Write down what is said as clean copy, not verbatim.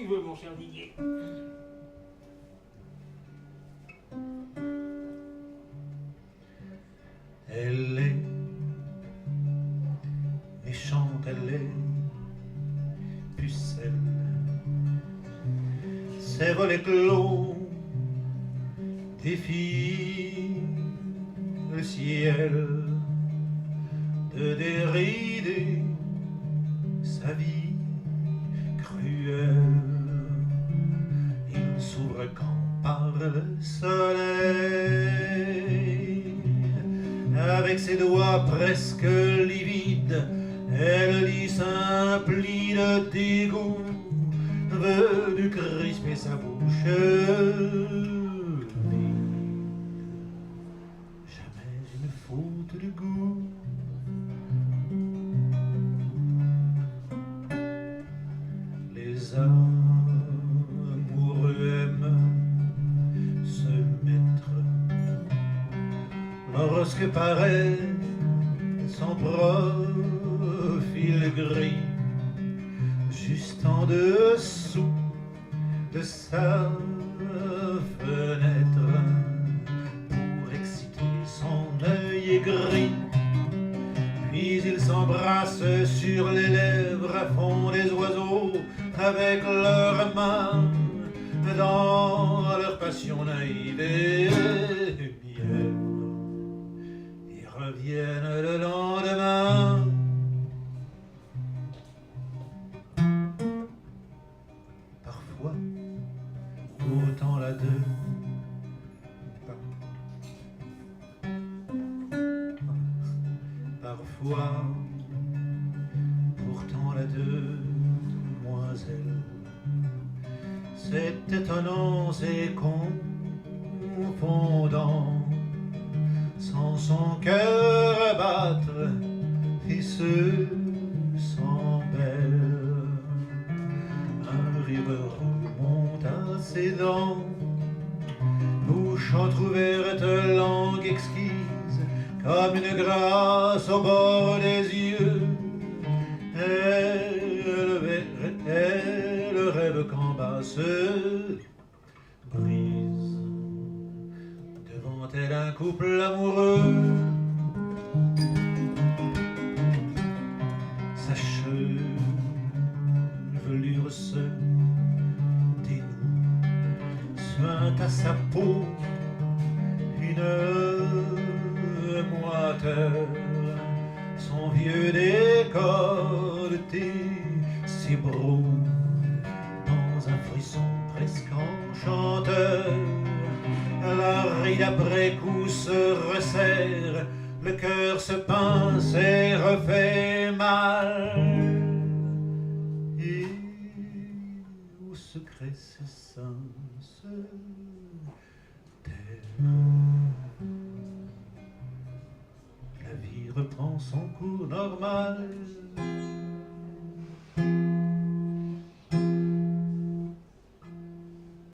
tu veux, mon cher Didier? Elle est méchante, elle est pucelle. Ses volets clos défient le ciel, de dérider sa vie cruelle. Il s'ouvre quand par le soleil. Avec ses doigts presque livides, elle lit s'emplit de dégoût, veut du crisper sa bouche vide. Jamais une faute de goût. Les amoureux aiment se mettre lorsque paraît son profil gris, juste en dessous de sa fenêtre, pour exciter son œil aigri. Puis ils s'embrassent sur les lèvres à fond des oiseaux, avec leurs mains dans leur passion naïve et mièvre. Ils reviennent le lendemain. Parfois, pourtant la deux. Parfois, pourtant la demoiselle. C'est étonnant, c'est confondant, sans son cœur à battre et se sent belle. Un rire remonte à ses dents, bouche entrouverte, langue exquise, comme une grâce au bord des yeux. Elle rêve qu'en bas se brise devant elle un couple amoureux. Sa chevelure se dénoue, suinte à sa peau une moiteur. Son vieux décolleté s'ébroue dans un frisson presque enchanteur. La ride après coup se resserre, le cœur se pince et refait mal. Et au secret ses seins se taisent. La vie reprend son cours normal.